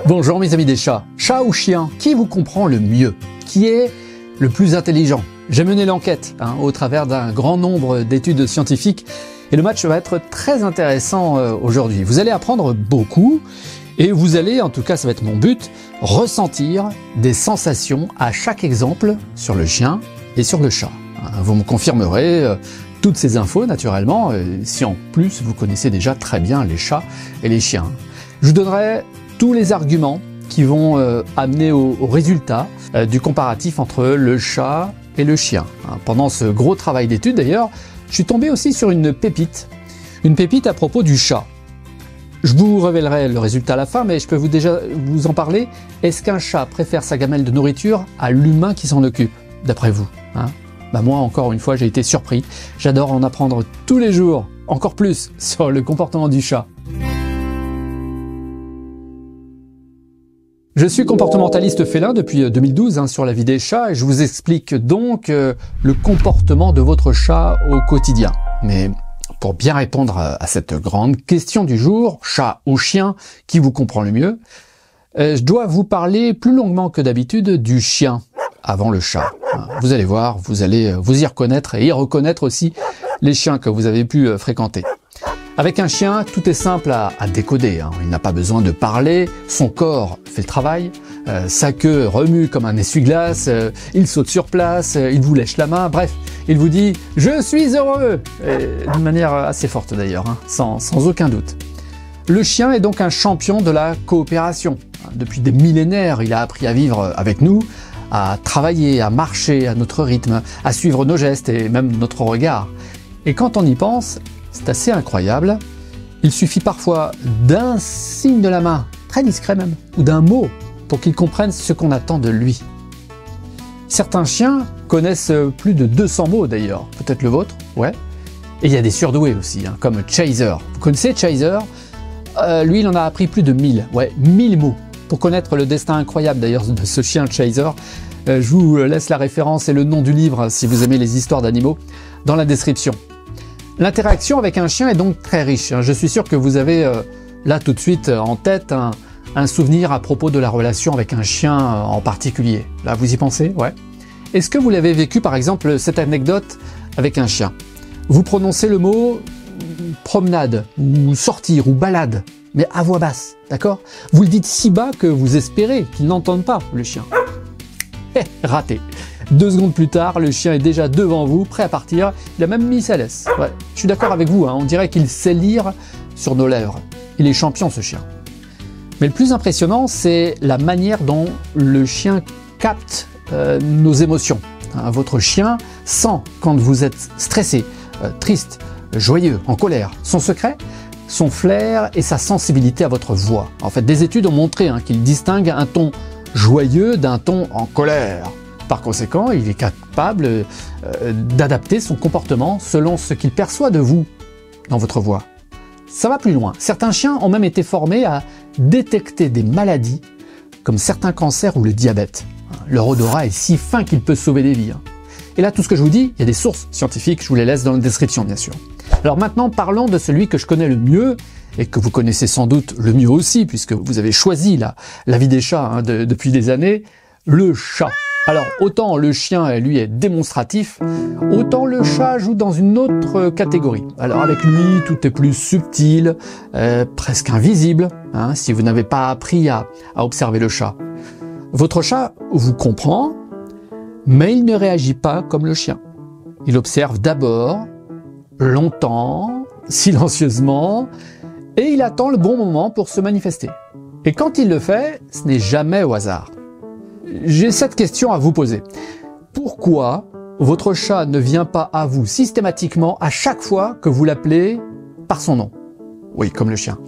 Bonjour mes amis des chats. Chat ou chien, qui vous comprend le mieux? Qui est le plus intelligent? J'ai mené l'enquête au travers d'un grand nombre d'études scientifiques et le match va être très intéressant aujourd'hui. Vous allez apprendre beaucoup et vous allez, en tout cas ça va être mon but, ressentir des sensations à chaque exemple sur le chien et sur le chat. Vous me confirmerez toutes ces infos naturellement, si en plus vous connaissez déjà très bien les chats et les chiens. Je vous donnerai tous les arguments qui vont amener au résultat du comparatif entre le chat et le chien. Pendant ce gros travail d'étude d'ailleurs, je suis tombé aussi sur une pépite à propos du chat. Je vous révélerai le résultat à la fin, mais je peux déjà vous en parler. Est-ce qu'un chat préfère sa gamelle de nourriture à l'humain qui s'en occupe, d'après vous? Moi, encore une fois, j'ai été surpris. J'adore en apprendre tous les jours, encore plus, sur le comportement du chat. Je suis comportementaliste félin depuis 2012 sur la vie des chats et je vous explique donc le comportement de votre chat au quotidien. Mais pour bien répondre à cette grande question du jour, chat ou chien, qui vous comprend le mieux, je dois vous parler plus longuement que d'habitude du chien avant le chat. Vous allez voir, vous allez vous y reconnaître et y reconnaître aussi les chiens que vous avez pu fréquenter. Avec un chien, tout est simple à décoder. Il n'a pas besoin de parler, son corps fait le travail, sa queue remue comme un essuie-glace, il saute sur place, il vous lèche la main, bref, il vous dit « Je suis heureux !» d'une manière assez forte d'ailleurs, sans aucun doute. Le chien est donc un champion de la coopération. Depuis des millénaires, il a appris à vivre avec nous, à travailler, à marcher à notre rythme, à suivre nos gestes et même notre regard. Et quand on y pense, c'est assez incroyable. Il suffit parfois d'un signe de la main, très discret même, ou d'un mot, pour qu'il comprenne ce qu'on attend de lui. Certains chiens connaissent plus de 200 mots d'ailleurs, peut-être le vôtre, ouais. Et il y a des surdoués aussi, comme Chaser. Vous connaissez Chaser? Lui, il en a appris plus de 1000, 1000 mots. Pour connaître le destin incroyable d'ailleurs de ce chien Chaser, je vous laisse la référence et le nom du livre, si vous aimez les histoires d'animaux, dans la description. L'interaction avec un chien est donc très riche. Je suis sûr que vous avez là tout de suite en tête un souvenir à propos de la relation avec un chien en particulier. Là, vous y pensez? Ouais. Est-ce que vous l'avez vécu par exemple cette anecdote avec un chien? Vous prononcez le mot promenade, ou sortir, ou balade, mais à voix basse, d'accord? Vous le dites si bas que vous espérez qu'il n'entende pas, le chien. Raté. 2 secondes plus tard, le chien est déjà devant vous, prêt à partir. Il a même mis sa laisse. Ouais, je suis d'accord avec vous, on dirait qu'il sait lire sur nos lèvres. Il est champion, ce chien. Mais le plus impressionnant, c'est la manière dont le chien capte nos émotions. Votre chien sent quand vous êtes stressé, triste, joyeux, en colère. Son secret, son flair et sa sensibilité à votre voix. En fait, des études ont montré qu'il distingue un ton joyeux d'un ton en colère. Par conséquent, il est capable d'adapter son comportement selon ce qu'il perçoit de vous dans votre voix. Ça va plus loin. Certains chiens ont même été formés à détecter des maladies comme certains cancers ou le diabète. Leur odorat est si fin qu'il peut sauver des vies. Et là, tout ce que je vous dis, il y a des sources scientifiques, je vous les laisse dans la description bien sûr. Alors maintenant, parlons de celui que je connais le mieux et que vous connaissez sans doute le mieux aussi puisque vous avez choisi la vie des chats depuis des années, le chat. Alors, autant le chien, lui, est démonstratif, autant le chat joue dans une autre catégorie. Alors avec lui, tout est plus subtil, presque invisible, si vous n'avez pas appris à observer le chat. Votre chat vous comprend, mais il ne réagit pas comme le chien. Il observe d'abord, longtemps, silencieusement, et il attend le bon moment pour se manifester. Et quand il le fait, ce n'est jamais au hasard. J'ai cette question à vous poser. Pourquoi votre chat ne vient pas à vous systématiquement à chaque fois que vous l'appelez par son nom? Oui, comme le chien.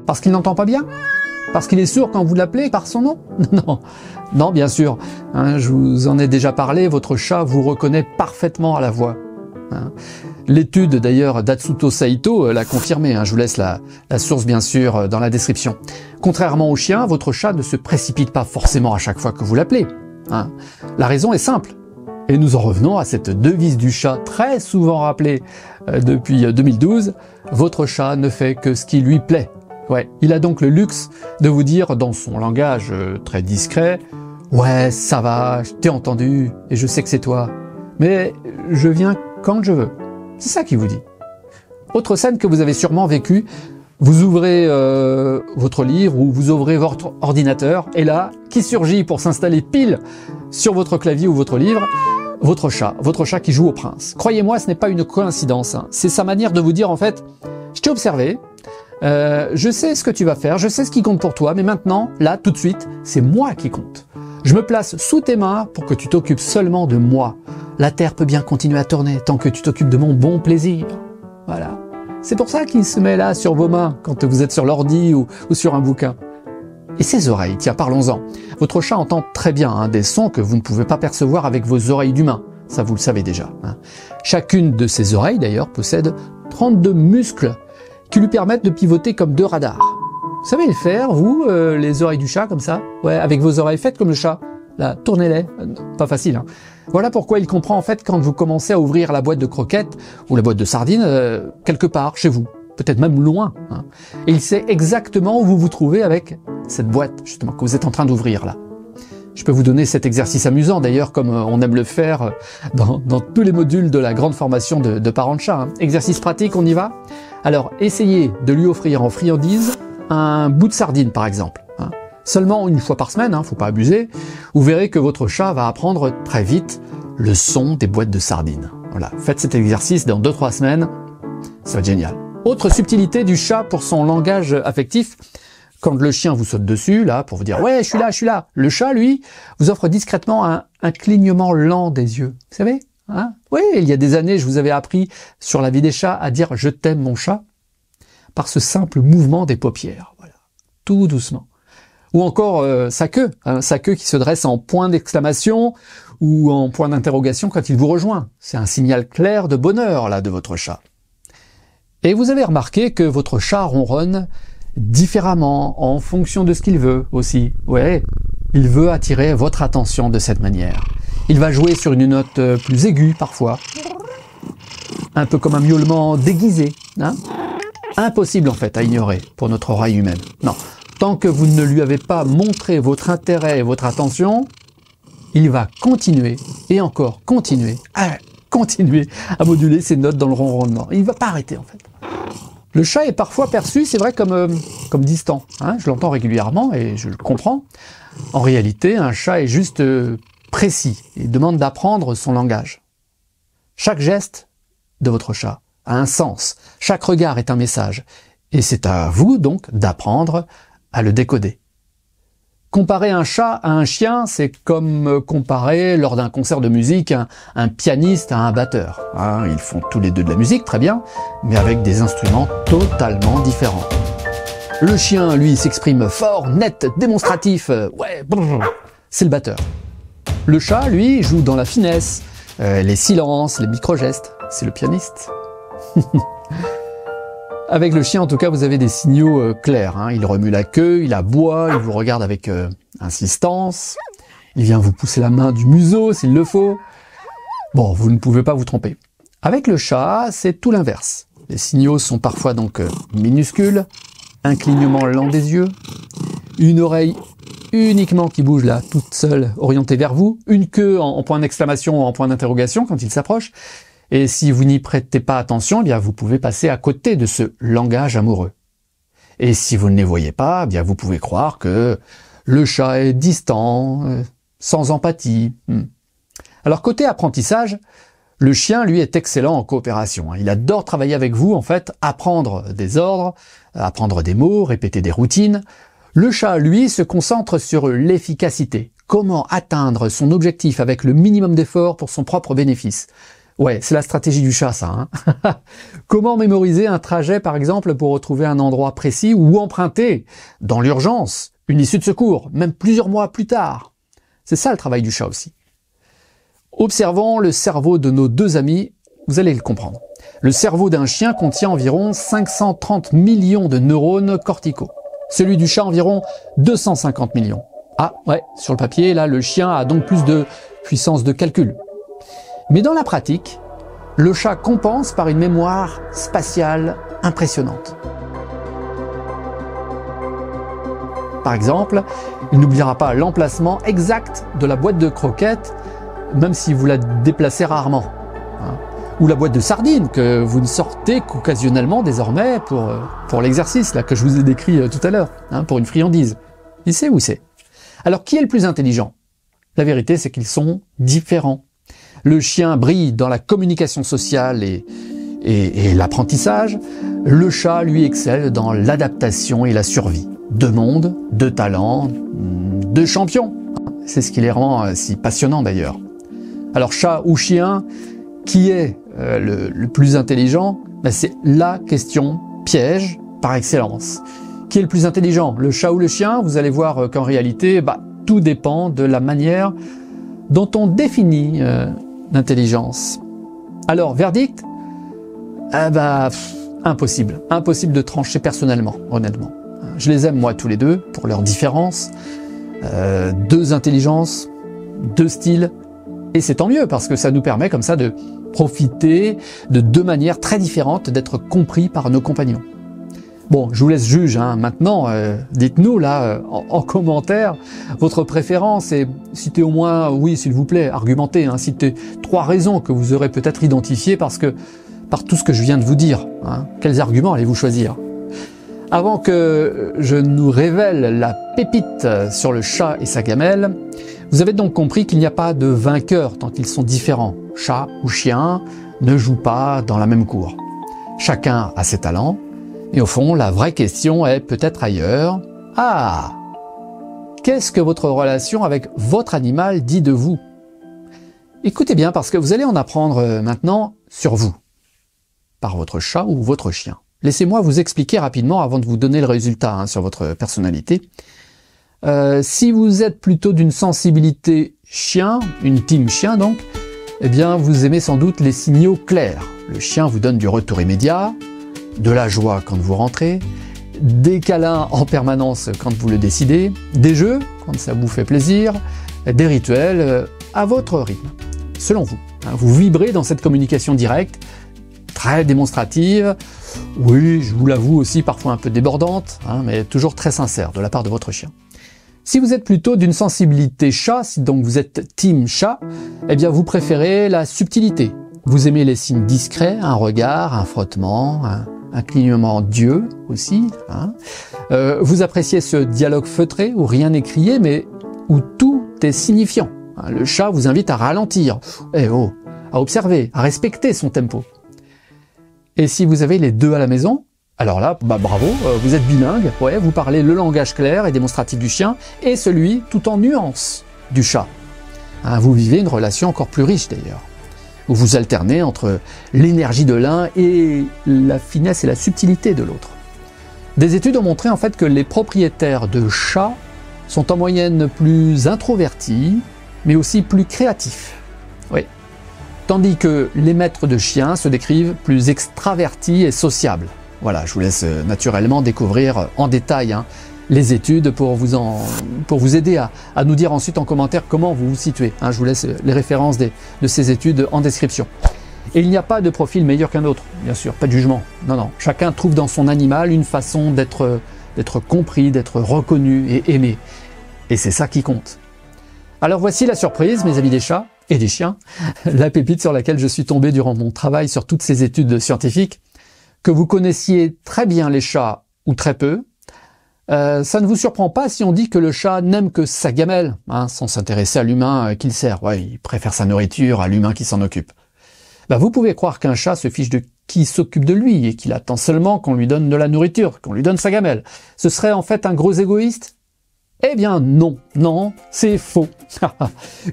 Parce qu'il n'entend pas bien? Parce qu'il est sourd quand vous l'appelez par son nom? Non, bien sûr. Je vous en ai déjà parlé, votre chat vous reconnaît parfaitement à la voix. L'étude d'ailleurs d'Atsuto Saito l'a confirmé, je vous laisse la source bien sûr dans la description. Contrairement au chien, votre chat ne se précipite pas forcément à chaque fois que vous l'appelez. La raison est simple, et nous en revenons à cette devise du chat très souvent rappelée depuis 2012, votre chat ne fait que ce qui lui plaît. Ouais, il a donc le luxe de vous dire dans son langage très discret « Ouais, ça va, je t'ai entendu et je sais que c'est toi, mais je viens quand je veux. » C'est ça qu'il vous dit. Autre scène que vous avez sûrement vécue, vous ouvrez votre livre ou vous ouvrez votre ordinateur et là, qui surgit pour s'installer pile sur votre clavier ou votre livre? Votre chat qui joue au prince. Croyez-moi, ce n'est pas une coïncidence, hein. C'est sa manière de vous dire en fait, je t'ai observé, je sais ce que tu vas faire, je sais ce qui compte pour toi, mais maintenant, là, tout de suite, c'est moi qui compte. Je me place sous tes mains pour que tu t'occupes seulement de moi. La terre peut bien continuer à tourner tant que tu t'occupes de mon bon plaisir. Voilà. C'est pour ça qu'il se met là sur vos mains quand vous êtes sur l'ordi ou sur un bouquin. Et ses oreilles, tiens, parlons-en. Votre chat entend très bien hein, des sons que vous ne pouvez pas percevoir avec vos oreilles d'humain. Ça, vous le savez déjà. Hein. Chacune de ses oreilles, d'ailleurs, possède 32 muscles qui lui permettent de pivoter comme 2 radars. Vous savez le faire, vous, les oreilles du chat, comme ça? Ouais, avec vos oreilles, faites comme le chat. Là, tournez-les. Pas facile, hein. Voilà pourquoi il comprend, en fait, quand vous commencez à ouvrir la boîte de croquettes ou la boîte de sardines, quelque part, chez vous. Peut-être même loin. Hein. Et il sait exactement où vous vous trouvez avec cette boîte, justement, que vous êtes en train d'ouvrir, là. Je peux vous donner cet exercice amusant, d'ailleurs, comme on aime le faire dans tous les modules de la grande formation de parents de chat. Hein. Exercice pratique, on y va? Alors, essayez de lui offrir en friandise un bout de sardine, par exemple. Hein. Seulement une fois par semaine, hein, faut pas abuser. Vous verrez que votre chat va apprendre très vite le son des boîtes de sardines. Voilà, faites cet exercice dans 2-3 semaines, ça va être génial. Autre subtilité du chat pour son langage affectif, quand le chien vous saute dessus, là, pour vous dire « Ouais, je suis là, je suis là », le chat, lui, vous offre discrètement un clignement lent des yeux. Vous savez hein? Oui, il y a des années, je vous avais appris sur la vie des chats à dire « Je t'aime, mon chat » par ce simple mouvement des paupières. Voilà, tout doucement. Ou encore sa queue qui se dresse en point d'exclamation ou en point d'interrogation quand il vous rejoint. C'est un signal clair de bonheur, là, de votre chat. Et vous avez remarqué que votre chat ronronne différemment, en fonction de ce qu'il veut aussi. Ouais, il veut attirer votre attention de cette manière. Il va jouer sur une note plus aiguë parfois, un peu comme un miaulement déguisé. Hein? Impossible en fait à ignorer pour notre oreille humaine. Non, tant que vous ne lui avez pas montré votre intérêt et votre attention, il va continuer et encore continuer à moduler ses notes dans le ronronnement. Il ne va pas arrêter en fait. Le chat est parfois perçu, c'est vrai, comme distant. Hein, je l'entends régulièrement et je le comprends. En réalité, un chat est juste précis et demande d'apprendre son langage. Chaque geste de votre chat a un sens. Chaque regard est un message. Et c'est à vous, donc, d'apprendre à le décoder. Comparer un chat à un chien, c'est comme comparer, lors d'un concert de musique, un pianiste à un batteur. Hein, ils font tous les deux de la musique, très bien, mais avec des instruments totalement différents. Le chien, lui, s'exprime fort, net, démonstratif. Ouais, c'est le batteur. Le chat, lui, joue dans la finesse, les silences, les micro-gestes. C'est le pianiste. Avec le chien, en tout cas, vous avez des signaux clairs. Hein. Il remue la queue, il aboie, il vous regarde avec insistance. Il vient vous pousser la main du museau s'il le faut. Bon, vous ne pouvez pas vous tromper. Avec le chat, c'est tout l'inverse. Les signaux sont parfois donc minuscules, un clignement lent des yeux, une oreille uniquement qui bouge là, toute seule, orientée vers vous, une queue en point d'exclamation ou en point d'interrogation quand il s'approche. Et si vous n'y prêtez pas attention, eh bien vous pouvez passer à côté de ce langage amoureux. Et si vous ne les voyez pas, eh bien vous pouvez croire que le chat est distant, sans empathie. Alors côté apprentissage, le chien, lui, est excellent en coopération. Il adore travailler avec vous, en fait, apprendre des ordres, apprendre des mots, répéter des routines. Le chat, lui, se concentre sur l'efficacité. Comment atteindre son objectif avec le minimum d'effort pour son propre bénéfice. Ouais, c'est la stratégie du chat, ça. Hein. Comment mémoriser un trajet, par exemple, pour retrouver un endroit précis ou emprunter, dans l'urgence, une issue de secours, même plusieurs mois plus tard. C'est ça le travail du chat aussi. Observons le cerveau de nos deux amis, vous allez le comprendre. Le cerveau d'un chien contient environ 530 millions de neurones corticaux. Celui du chat, environ 250 millions. Ah, ouais, sur le papier, là, le chien a donc plus de puissance de calcul. Mais dans la pratique, le chat compense par une mémoire spatiale impressionnante. Par exemple, il n'oubliera pas l'emplacement exact de la boîte de croquettes, même si vous la déplacez rarement. Ou la boîte de sardines que vous ne sortez qu'occasionnellement désormais pour l'exercice là que je vous ai décrit tout à l'heure, pour une friandise. Il sait où c'est. Alors qui est le plus intelligent? La vérité, c'est qu'ils sont différents. Le chien brille dans la communication sociale et l'apprentissage. Le chat, lui, excelle dans l'adaptation et la survie. Deux mondes, deux talents, deux champions. C'est ce qui les rend si passionnants d'ailleurs. Alors chat ou chien, qui est le plus intelligent? C'est la question piège par excellence. Qui est le plus intelligent? Le chat ou le chien? Vous allez voir qu'en réalité, tout dépend de la manière dont on définit l'intelligence. Alors, verdict? Impossible. Impossible de trancher personnellement, honnêtement. Je les aime, moi, tous les deux, pour leurs différences. Deux intelligences, deux styles. Et c'est tant mieux, parce que ça nous permet comme ça de profiter de deux manières très différentes d'être compris par nos compagnons. Bon, je vous laisse juge, maintenant, dites-nous là, en commentaire, votre préférence et citez au moins, oui s'il vous plaît, argumentez, citez 3 raisons que vous aurez peut-être identifiées par tout ce que je viens de vous dire. Quels arguments allez-vous choisir? Avant que je nous révèle la pépite sur le chat et sa gamelle, vous avez donc compris qu'il n'y a pas de vainqueur tant qu'ils sont différents. Chat ou chien ne jouent pas dans la même cour. Chacun a ses talents. Et au fond, la vraie question est peut-être ailleurs. Qu'est-ce que votre relation avec votre animal dit de vous? Écoutez bien, parce que vous allez en apprendre maintenant sur vous, par votre chat ou votre chien. Laissez-moi vous expliquer rapidement avant de vous donner le résultat sur votre personnalité. Si vous êtes plutôt d'une sensibilité chien, une team chien donc, eh bien vous aimez sans doute les signaux clairs. Le chien vous donne du retour immédiat, de la joie quand vous rentrez, des câlins en permanence quand vous le décidez, des jeux quand ça vous fait plaisir, des rituels à votre rythme, selon vous. Vous vibrez dans cette communication directe, très démonstrative, oui, je vous l'avoue aussi parfois un peu débordante, mais toujours très sincère de la part de votre chien. Si vous êtes plutôt d'une sensibilité chat, si donc vous êtes team chat, eh bien vous préférez la subtilité. Vous aimez les signes discrets, un regard, un frottement, un clignement d'yeux aussi. Vous appréciez ce dialogue feutré où rien n'est crié mais où tout est signifiant. Le chat vous invite à ralentir, à observer, à respecter son tempo. Et si vous avez les deux à la maison, alors là, bravo, vous êtes bilingue, vous parlez le langage clair et démonstratif du chien et celui tout en nuances du chat. Vous vivez une relation encore plus riche d'ailleurs, où vous alternez entre l'énergie de l'un et la finesse et la subtilité de l'autre. Des études ont montré en fait que les propriétaires de chats sont en moyenne plus introvertis, mais aussi plus créatifs. Tandis que les maîtres de chiens se décrivent plus extravertis et sociables. Voilà, je vous laisse naturellement découvrir en détail les études pour vous aider à nous dire ensuite en commentaire comment vous vous situez. Je vous laisse les références de ces études en description. Et il n'y a pas de profil meilleur qu'un autre, bien sûr, pas de jugement. Non, chacun trouve dans son animal une façon d'être compris, d'être reconnu et aimé. Et c'est ça qui compte. Alors voici la surprise, mes amis des chats et des chiens, la pépite sur laquelle je suis tombé durant mon travail sur toutes ces études scientifiques. Que vous connaissiez très bien les chats ou très peu, ça ne vous surprend pas si on dit que le chat n'aime que sa gamelle, sans s'intéresser à l'humain qu'il sert. Il préfère sa nourriture à l'humain qui s'en occupe. Vous pouvez croire qu'un chat se fiche de qui s'occupe de lui et qu'il attend seulement qu'on lui donne de la nourriture, qu'on lui donne sa gamelle. Ce serait en fait un gros égoïste? Eh bien non, c'est faux.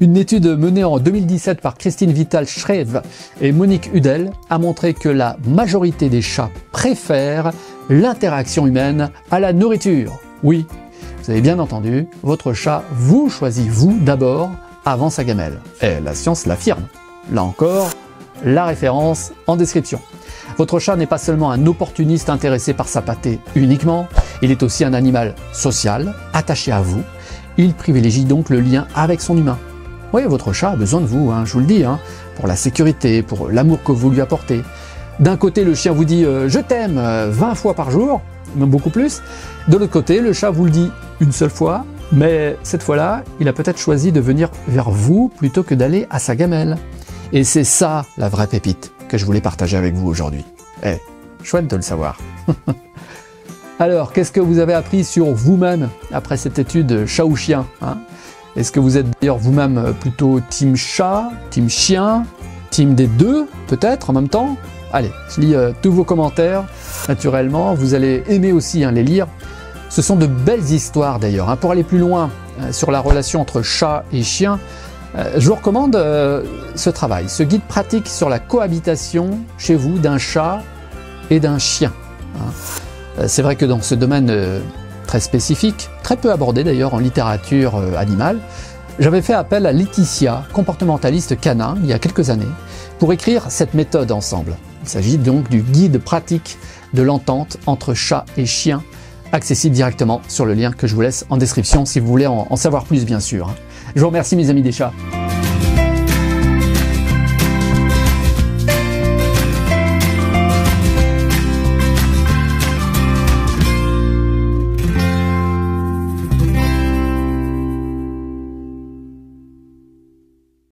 Une étude menée en 2017 par Christine Vital-Schreev et Monique Hudel a montré que la majorité des chats préfèrent l'interaction humaine à la nourriture. Oui, vous avez bien entendu, votre chat vous choisit vous d'abord avant sa gamelle. Et la science l'affirme. Là encore, la référence en description. Votre chat n'est pas seulement un opportuniste intéressé par sa pâtée uniquement, il est aussi un animal social, attaché à vous. Il privilégie donc le lien avec son humain. Oui, votre chat a besoin de vous, je vous le dis, pour la sécurité, pour l'amour que vous lui apportez. D'un côté, le chien vous dit « je t'aime » 20 fois par jour, même beaucoup plus. De l'autre côté, le chat vous le dit une seule fois, mais cette fois-là, il a peut-être choisi de venir vers vous plutôt que d'aller à sa gamelle. Et c'est ça la vraie pépite que je voulais partager avec vous aujourd'hui. Chouette de le savoir. Alors, qu'est-ce que vous avez appris sur vous-même après cette étude chat ou chien, hein? Est-ce que vous êtes d'ailleurs vous-même plutôt team chat, team chien, team des deux, peut-être en même temps? Allez, je lis tous vos commentaires, naturellement, vous allez aimer aussi les lire. Ce sont de belles histoires d'ailleurs. Pour aller plus loin sur la relation entre chat et chien, je vous recommande ce travail, ce guide pratique sur la cohabitation chez vous d'un chat et d'un chien. C'est vrai que dans ce domaine très spécifique, très peu abordé d'ailleurs en littérature animale, j'avais fait appel à Laetitia, comportementaliste canin, il y a quelques années, pour écrire cette méthode ensemble. Il s'agit donc du guide pratique de l'entente entre chat et chien, accessible directement sur le lien que je vous laisse en description si vous voulez en savoir plus bien sûr. Je vous remercie mes amis des chats.